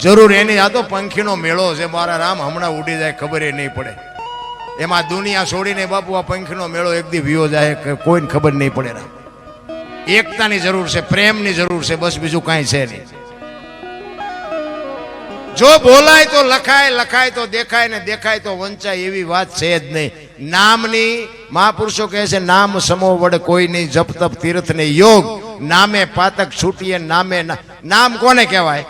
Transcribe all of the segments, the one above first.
જરૂર એની આ તો પંખીનો મેળો છે મારા રામ, હમણાં ઉડી જાય ખબર નહીં પડે. એમાં દુનિયા છોડીને બાપુ આ પંખીનો મેળો એક દી વિયો જાય કોઈને ખબર નહીં પડે. રામ એકતાની જરૂર છે, પ્રેમની જરૂર છે, બસ બીજું કાંઈ છે નહીં. જો બોલાય તો લખાય, લખાય તો દેખાય, ને દેખાય તો વંચાય, એવી વાત છે જ નહીં. નામની મહાપુરુષો કહે છે નામ સમો વડ કોઈ નહીં, જપ તપ તીર્થ ને યોગ, નામે પાતક છૂટીએ નામે. નામ કોને કહેવાય?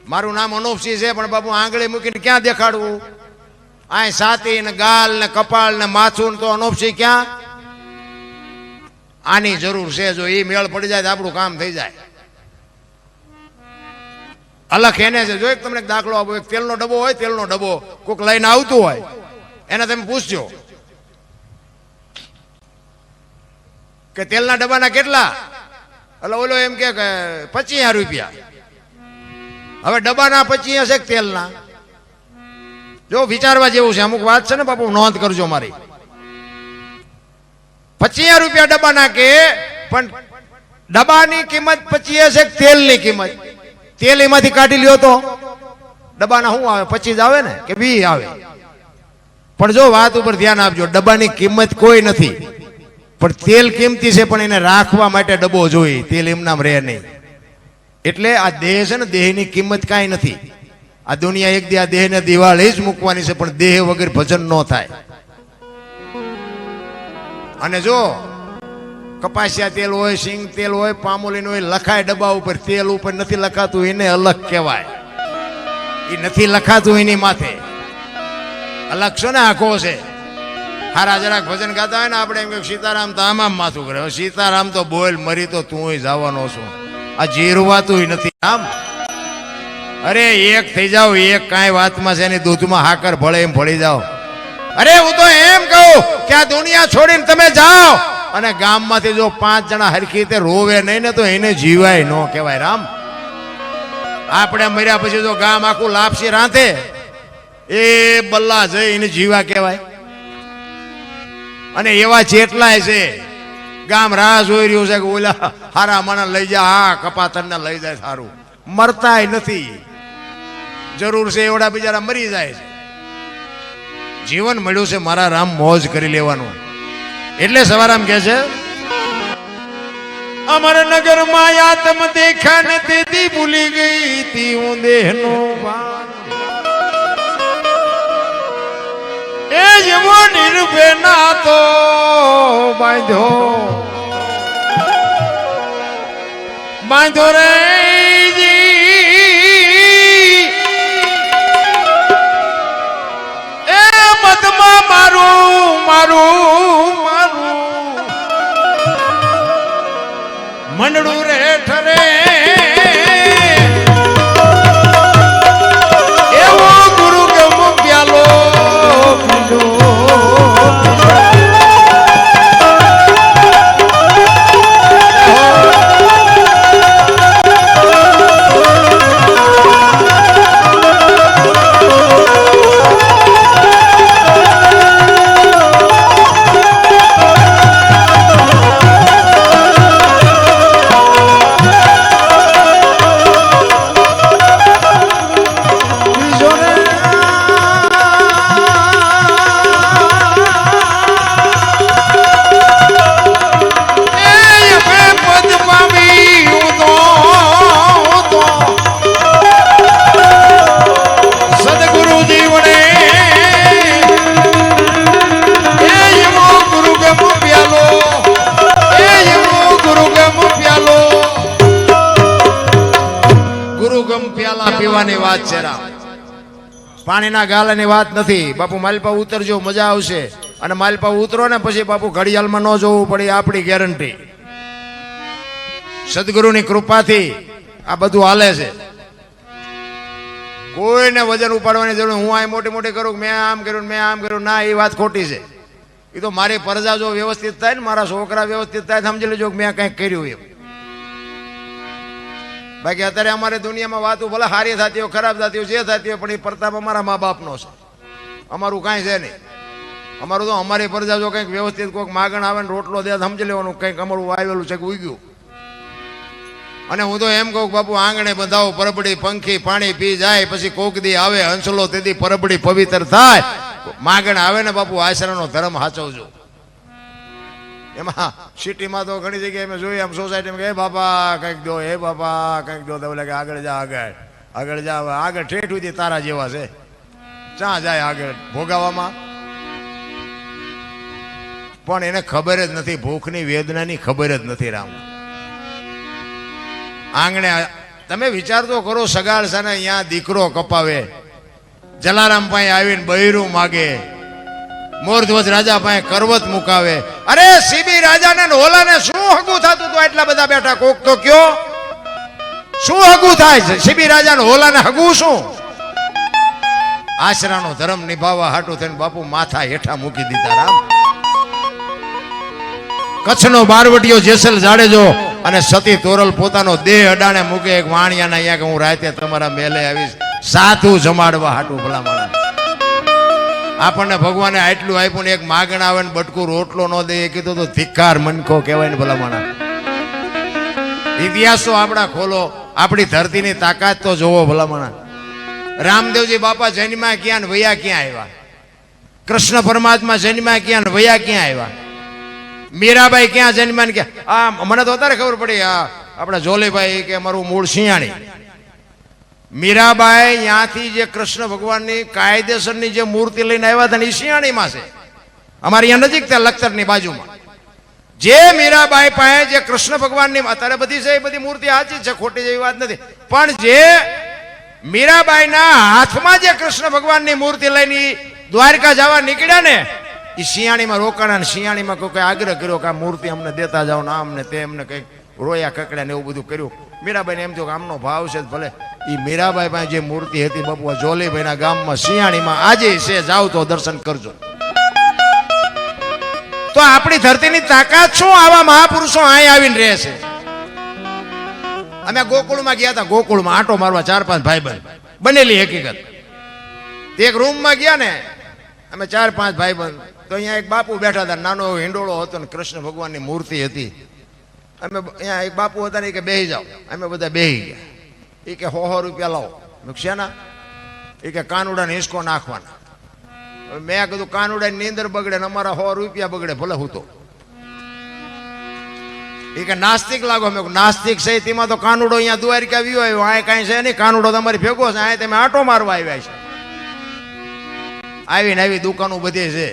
મારું નામ અનોપસિંહ છે, પણ બાપુ આંગળી મૂકીને ક્યાં દેખાડવું? આ સાતી ને ગાલ ને કપાળ ને માથું તો અનોપસિંહ ક્યાં? આની જરૂર છે. જો એ મેળ પડી જાય તો આપણું કામ થઈ જાય. અલખ એને છે. જો એક તમને દાખલો આપો, એક તેલનો ડબ્બો હોય, તેલનો ડબ્બો કોઈક લઈને આવતું હોય, એને તમે પૂછજો કે તેલના ડબ્બાના કેટલા? એટલે ઓલો એમ કે 25 રૂપિયા. હવે ડબ્બાના 25 છે તેલના? જો વિચારવા જેવું છે. અમુક વાત છે ને બાપુ, નોંધ કરજો મારી. 25 રૂપિયા ડબ્બાના કે, પણ ડબ્બાની કિંમત 25 છે, તેલની કિંમત? તેલ એમાંથી કાઢી લ્યો તો ડબ્બાના શું આવે? 25 આવે ને કે 20 આવે? પણ જો વાત ઉપર ધ્યાન આપજો, ડબ્બાની કિંમત કોઈ નથી, પણ તેલ કિંમતી છે, પણ એને રાખવા માટે ડબ્બો જોઈએ. તેલ એમનામ રહે નહીં. એટલે આ દેહ છે ને, દેહની કિંમત કાંઈ નથી. આ દુનિયા એક દી આ દેહને દિવાળી જ મૂકવાની છે, પણ દેહ વગર ભજન ન થાય. અને જો કપાસિયા તેલ હોય, સિંગ તેલ હોય, પામોલીન હોય, લખાય ડબ્બા ઉપર, તેલ ઉપર નથી લખાતું, એને અલગ કહેવાય. એ નથી લખાતું એની માથે અલગ છો ને આખો છે. હારા જરાક ભજન ગાતા હોય ને આપણે એમ કે સીતારામ તો આમ માથું કરે. સીતારામ તો બોલ, મરી તો તું જવાનો છો. આ જીરવાતું નથી આમ. અરે એક થઈ જાવ, એક કાંઈ વાતમાં છે એની દૂધમાં હાકર ભળે એમ ભળી જાઓ. અરે હું તો એમ કહું કે આ દુનિયા છોડીને તમે જાઓ અને ગામમાંથી જો 5 જણા હરખી રીતે રોવે નહીં ને, તો એને જીવાય ન કહેવાય. રામ આપણે મર્યા પછી જો ગામ આખું લાપસી રાંધે, એ બલ્લા જઈને જીવા કહેવાય. અને એવા જેટલાય છે ગામ રાહ જોઈ રહ્યું છે કે ઓલા હારા મને લઈ જા, હા કપાતરને લઈ જાય, સારું. મરતાય નથી. જરૂર છે એવડા બિચારા મરી જાય છે. જીવન મળ્યું છે મારા રામ, મોજ કરી લેવાનું. એટલે સવારામ કહે છે, અમર નગર માં આત્મ દેખા ને તેથી ભૂલી ગઈ તી હું દેહનો ભાન. એ જેવો નિર્ભે ના તો બાંધ્યો બાંધ્યો રે એ મતમાં મારું મારું મારું મંડળું રે ઠરે. એવો ગુરુ ગમ પ્યાલો પીધો. પીવાની વાત છે રામ, પાણીના ગાલાની વાત નથી. બાપુ માલપા ઉતરજો, મજા આવશે. અને માલપા ઉતરો ને પછી બાપુ ઘડિયાળમાં ન જોવું પડે, આપણી ગેરંટી. સદગુરુની કૃપાથી આ બધું હાલે છે. કોઈને વજન ઉપાડવાની જરૂર. હું આ મોટી મોટી કરું, મેં આમ કર્યું, મેં આમ કર્યું, ના, એ વાત ખોટી છે. એ તો મારી પ્રજા જો વ્યવસ્થિત થાય ને, મારા છોકરા વ્યવસ્થિત થાય, સમજી લેજો કે મેં કંઈક કર્યું એમ. બાકી અત્યારે અમારે દુનિયામાં વાતો ભલે સારી થતી હોય, ખરાબ થતી હોય, જે થતી હોય, પણ એ પ્રતાપ અમારા મા બાપનો છે. અમારું કાંઈ છે નહીં. અમારું તો અમારી પ્રજા જો કંઈક વ્યવસ્થિત કોઈક માગણ આવે ને રોટલો દે, સમજી લેવાનું કંઈક અમારું વાવેલું છે કે ઉગ્યું. અને હું તો એમ કહું કે બાપુ આંગણે બંધાવો પરબડી પંખી પાણી પી જાય પછી કોક દી આવે હંસલો તેથી પરબડી પવિત્ર થાય માગણ આવે ને બાપુ આશરાનો ધર્મ હાચવજો. એમાં સિટીમાં તો ઘણી જગ્યાએ મેં જોયું આમ સોસાયટીમાં કે બાપા કંઈક દો હે બાપા કંઈક દો તો કે આગળ જા આગળ જા આગળ ઠેઠ સુધી તારા જેવા છે ક્યાં જાય આગળ ભોગાવામાં. પણ એને ખબર જ નથી ભૂખની વેદનાની ખબર જ નથી રામ. આંગણે તમે વિચાર તો કરો સગાળ છે ને અહીંયા દીકરો કપાવે જલારામ પાસે આવીને બૈરું માગે મોરધ્વજ રાજા પાસે કરવત મુકાવે. અરે સીબી રાજાને હોલાને શું હગું થતું તો એટલા બધા બેઠા કોક તો કયો શું હગું થાય છે સીબી રાજાને હોલાને હગું શું? આશરાનો ધર્મ નિભાવવા હાટું થઈને બાપુ માથા હેઠા મૂકી દીધા રામ. કચ્છનો બારવટીયો જેસલ જાડેજો અને સતી તોરલ પોતાનો દેહ અડાણે મૂકે એક વાણિયાના અહીંયા કે હું રાતે તમારા મેલે આવીશ સાધુ જમાડવા હાટું ભલા માણસ. આપણને ભગવાને આટલું આપ્યું ને એક માગણ આવે ને બટકું રોટલો ન દે એ કીધું તો ધિક્કાર મનકો કહેવાય ને ભલા માણસ. ઇતિહાસ તો આપણા ખોલો આપણી ધરતીની તાકાત તો જોવો ભલા માણસ. રામદેવજી બાપા જન્મ્યા ક્યાં ને વયા ક્યાં આવ્યા? કૃષ્ણ પરમાત્મા જન્મ્યા ક્યાં ને વયા ક્યાં આવ્યા? મીરાબાઈ ક્યાં જન્મ્યા ને ક્યાં? મને તો અત્યારે ખબર પડી આપણા જોલીભાઈ કે અમારું મૂળ શિયાણી. મીરાબાઈ ત્યાંથી જે કૃષ્ણ ભગવાનની કાયદેસરની જે મૂર્તિ લઈને આવ્યા હતા ને એ શિયાણીમાં છે અમારે અહીંયા નજીક ત્યાં લખતરની બાજુમાં. જે મીરાબાઈ પાસે જે કૃષ્ણ ભગવાનની અત્યારે બધી છે એ બધી મૂર્તિ સાચી છે ખોટી જેવી વાત નથી પણ જે મીરાબાઈના હાથમાં જે કૃષ્ણ ભગવાનની મૂર્તિ લઈને દ્વારકા જવા નીકળ્યા ને એ શિયાળીમાં રોકાણા. શિયાળીમાં કોઈ આગ્રહ કર્યો કે આ મૂર્તિ અમને દેતા જાઓ ને આમને તે અમને કંઈક રોયા કકડ્યા ને એવું બધું કર્યું. મીરાબાઈને એમ થયું કે આમનો ભાવ છે ભલે. એ મીરાબાઈ પાસે જે મૂર્તિ હતી બાપુ જોલીભાઈના ગામમાં શિયાળીમાં આજે છે જાવ તો દર્શન કરજો. તો આપણી ધરતીની તાકાત શું આવા મહાપુરુષો અહીં આવીને રહે છે. અમે ગોકુળમાં ગયા હતા ગોકુળમાં આંટો મારવા 4-5 ભાઈબંધ બનેલી હકીકત. એક રૂમમાં ગયા ને અમે 4-5 ભાઈબંધ તો અહીંયા એક બાપુ બેઠા હતા નાનો એવો હિંડોળો હતો ને કૃષ્ણ ભગવાનની મૂર્તિ હતી. અમે અહીંયા એક બાપુ હતા ને કે બેસી જાઓ અમે બધા બેસી ગયા. એ કે 100 રૂપિયા લાવો. શેના? એ કે કાનુડાને હિંચકો નાખવાના. મેં કીધું કાનુડાની નીંદર બગડે ને અમારા 100 રૂપિયા બગડે ભલે હું તો. એ કે નાસ્તિક લાગો. મેં નાસ્તિક છે તેમાં તો કાનુડો અહીંયા દ્વારકા આવ્યો આવ્યો આ કાંઈ છે નહીં કાનુડો તમારી ભેગો છે આ તમે આંટો મારવા આવ્યા છે. આવીને આવી દુકાનો બધી છે.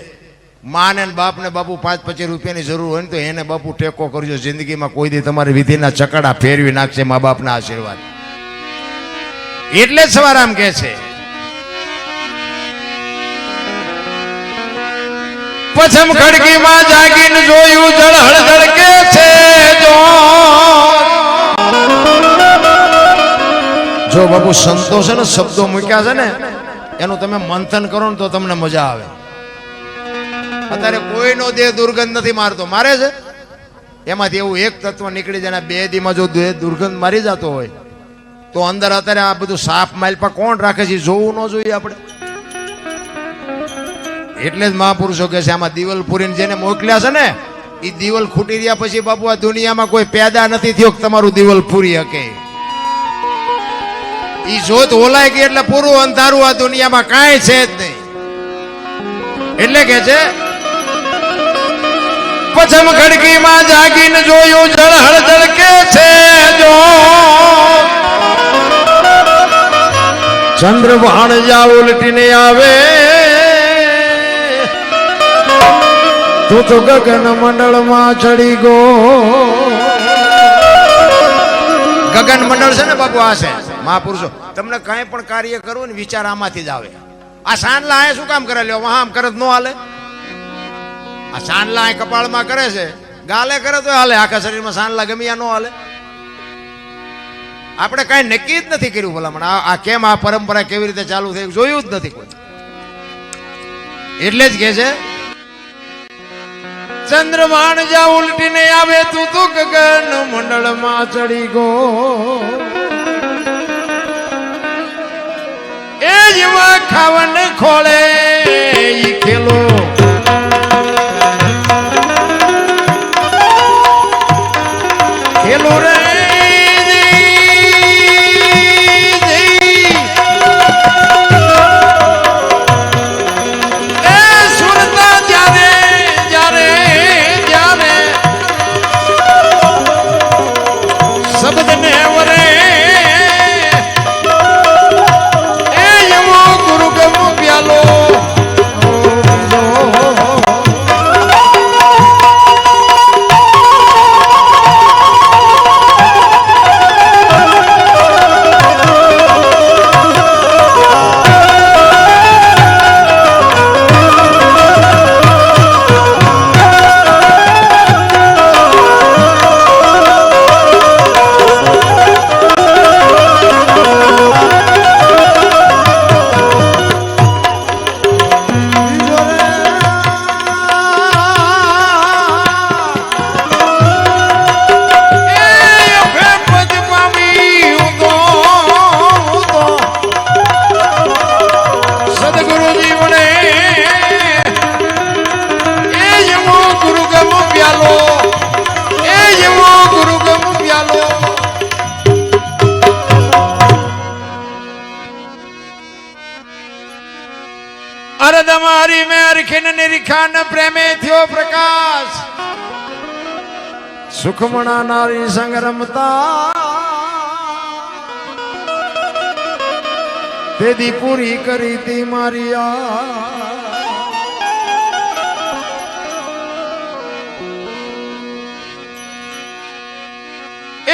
માને બાપને બાપુ 5-25 રૂપિયાની જરૂર હોય ને તો એને બાપુ ટેકો કરજો. જિંદગીમાં કોઈ દી તમારી વિધિના ચકડા ફેરવી નાખશે મા બાપના આશીર્વાદ. એટલે જ સવારામ કહે છે પછમ ખડકીમાં જાગીને જોયું જળહળ ધડકે છે. જો બાપુ સંતો છે ને શબ્દો મૂક્યા છે ને એનું તમે મંથન કરો ને તો તમને મજા આવે. અત્યારે કોઈનો દેહ દુર્ગંધ નથી મારતો મારે છે એમાંથી એવું એક તત્વ નીકળી જાય 2 દીમાં જો દેહ દુર્ગંધ મારી જતો હોય તો અંદર અત્યારે આ બધું સાફ માલપા કોણ રાખે છે જોવું ન જોઈએ આપણે. એટલે જ મહાપુરુષો કહે છે આમાં દિવાલ પૂરીને જેને મોકલ્યા છે ને એ દિવાલ ખૂટી રહ્યા પછી બાપુ આ દુનિયામાં કોઈ પેદા નથી થયો કે તમારું દિવાલ પૂરી શકે. ઈ જોત ઓલાય ગઈ એટલે પૂરું અંધારું આ દુનિયામાં કાંઈ છે જ નહીં. એટલે કે છે પછમ ખડકીમાં જાગીને જોયું જળહળ ધડકે છે. જો ચંદ્ર ભાણ જા ઉલટીને આવે તું તો ગગન મંડળમાં ચડી ગો. ગગન મંડળ છે ને બાપુ આ છે મહાપુરુષો. તમને કઈ પણ કાર્ય કરવું ને વિચાર આમાંથી જ આવે. આ સાંડલા આ શું કામ કરે લ્યો વહાં આમ કરે ન હાલે. આ સાંડલા આ કપાળમાં કરે છે ગાલે કરે તો હાલે આખા શરીરમાં સાંડલા ગમ્યા ન હાલે. આપણે કઈ નક્કી જ નથી કર્યું ભલામણ આ કેમ આ પરંપરા કેવી રીતે ચાલુ થઈ જોયું જ નથી કોઈ. એટલે જ કે છે ચંદ્રમાન જા ઉલટીને આવે તું તો ગગન મંડળમાં ચડી ગો. એ જેવા ખાવન ખોળે ઈ ખેલો ખેલો રે નારદ મારી મેં અરખિન નિરીખાન પ્રેમે થયો પ્રકાશ સુખમણા નારી સંગ રમતા તેદી પૂરી કરી તી મારી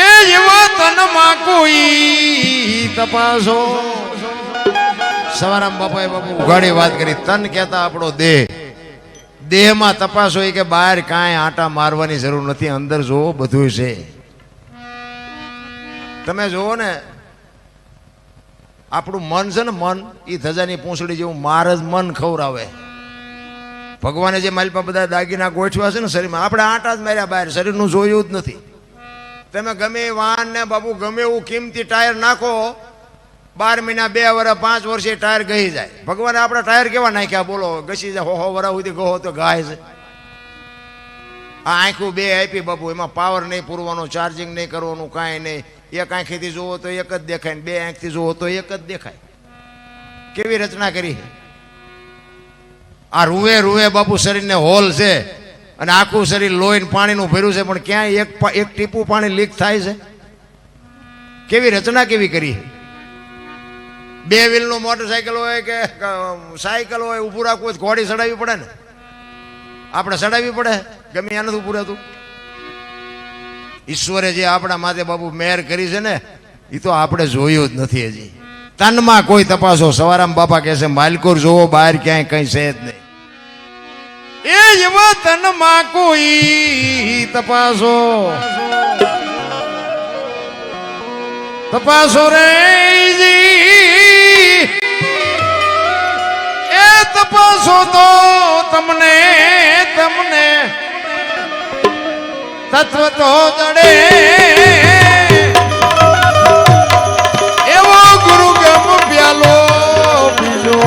એ જેવા તનમાં કોઈ તપાસો સવારામ બાપાએ બાપુ ઉઘાડી વાત કરી તન કહેતા આપણો દેહમાં તપાસ હોય કે બહાર કાંઈ આટા મારવાની જરૂર નથી અંદર જોવો બધું છે તમે જોવો ને આપણું મન છે ને મન એ ધજાની પૂંછડી જેવું માર જ મન ખવરાવે ભગવાને જે માલપા બધા દાગીના ગોઠવ્યા છે ને શરીરમાં આપણે આટા જ માર્યા બહાર શરીરનું જોયું જ નથી તમે ગમે વાહન ને બાપુ ગમે એવું કિંમતી ટાયર નાખો 12 મહિના 2 વર્ષ 5 વર્ષે ટાયર ગઈ જાય ભગવાને આપણા ટાયર કેવા નાખ્યા બોલો ઘસી જાય હો વરા સુધી ગહો તો ગાય છે આ આંખું 2 આપી બાપુ એમાં પાવર નહીં પૂરવાનો ચાર્જિંગ નહીં કરવાનું કાંઈ નહીં એક આંખીથી જુઓ તો એક જ દેખાય ને 2 આંખથી જુઓ તો એક જ દેખાય કેવી રચના કરી આ રૂએ રૂએ બાપુ શરીરને હોલ છે અને આખું શરીર લોહીને પાણીનું ભર્યું છે પણ ક્યાંય એક ટીપું પાણી લીક થાય છે કેવી રચના કેવી કરી 2 વ્હીલનું મોટરસાયકલ હોય કે સાયકલ હોય ઊભું રાખવું હોય ઘોડી ચડાવવી પડે ને આપણે ચડાવવી પડે ગમે ત્યાં નથી ઊભું રહેતું ઈશ્વરે જે આપણા માથે બાપુ મહેર કરી છે ને એ તો આપણે જોયું જ નથી હજી તનમાં કોઈ તપાસો સવારામ બાપા કહે છે માલકોર જોવો બહાર ક્યાંય કઈ છે જ નહીં એ જેવા તનમાં કોઈ તપાસો તપાસો રે એ તપાસો તો તમને તત્વ તો જડે એવો ગુરુ ગમ પ્યાલો બીજો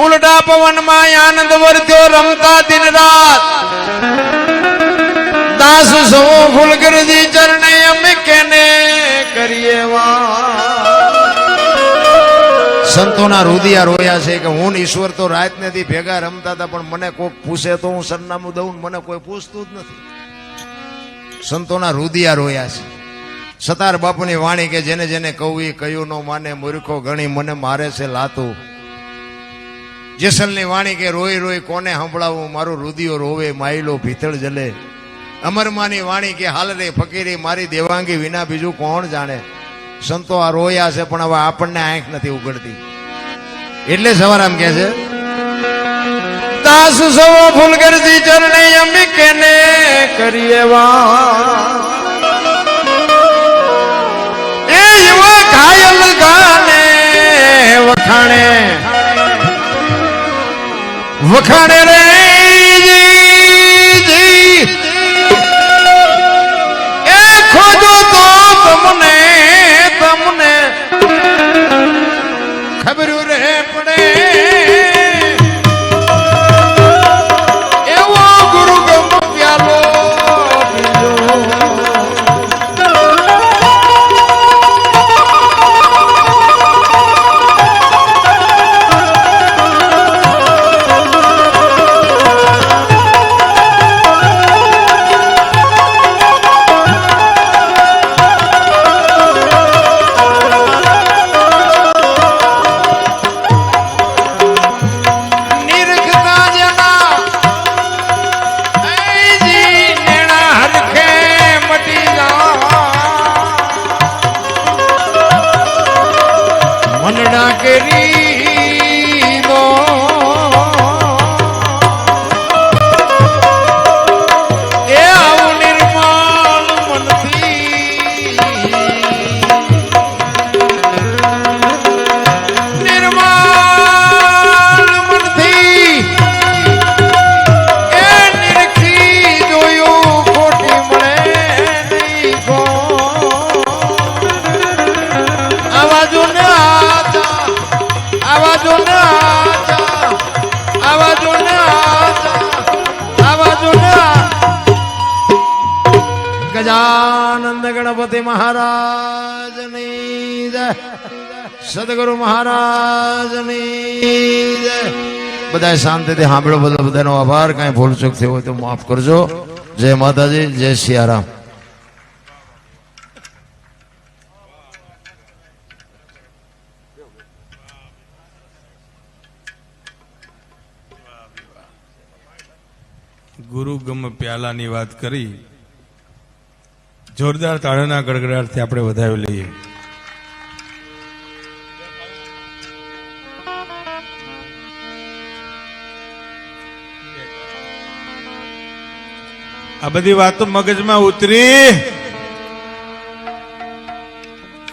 ઉલટા પવન માં આનંદ વર્ત્યો રમતા દિન રાત દાસ સો ફૂલગરજી ચરણે અમે કેને કરીએ સંતોના રુદિયા રોયા છે કે હું ઈશ્વર તો રાત નથી ભેગા રમતા હતા પણ મને કોક પૂછે તો હું સરનામું દઉં મને કોઈ પૂછતું જ નથી સંતોના રુદિયા રોયા છે સતાર બાપુની વાણી કે જેને જેને કહું એ કયું નો માને મૂર્ખો ગણી મને મારે છે લાતું જેસલની વાણી કે રોઈ રોઈ કોને સંભળાવું મારું રુદિયો રોવે માયલો ભીતળ જલે અમરમાની વાણી કે હાલ રે ફકીરી મારી દેવાંગી વિના બીજું કોણ જાણે સંતો આ રોયા છે પણ હવે આપણને આંખ નથી ઉગડતી એટલે સવારામ કે છે દાસ સૌ ફૂલગરજી ચરણે અમે કેને કરીએ એ યુવા ઘાયલ ગાને વખાણે વખાણે રે એ ખોજો તો તમને ખબર રે પડે એવો ગુરુ ગમ પ્યાલો ગજાનંદ ગણપતિ મહારાજની જય, સદગુરુ મહારાજની જય. બધા શાંતિથી સાંભળો. બધાનો આભાર. કઈ ભૂલચૂક થઈ હોય તો માફ કરજો. જય માતાજી, જય સિયારામ. ગુરુ ગમ પ્યાલાની વાત કરી. જોરદાર તાળાના ગડગડાટથી આપણે વધાવી લઈએ. આ બધી વાતો મગજમાં ઉતરી?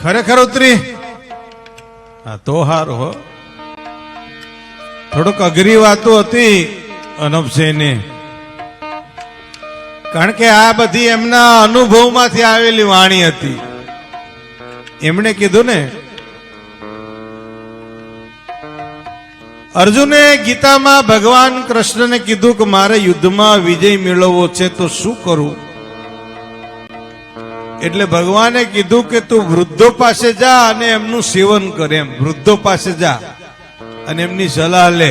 ખરેખર ઉતરી? હા તો હારું હો. થોડોક અઘરી વાતો હતી અનપસિંહની, કારણ કે આ બધી એમના અનુભવમાંથી આવેલી વાણી હતી. એમણે કીધું ને, અર્જુને ગીતામાં ભગવાન કૃષ્ણને કીધું કે મારે યુદ્ધમાં વિજય મેળવવો છે તો શું કરું? એટલે ભગવાને કીધું કે તું વૃદ્ધો પાસે જા અને એમનું સેવન કરે. એમ વૃદ્ધો પાસે જા અને એમની સલાહ લે.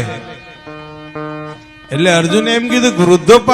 એટલે અર્જુને એમ કીધું કે વૃદ્ધો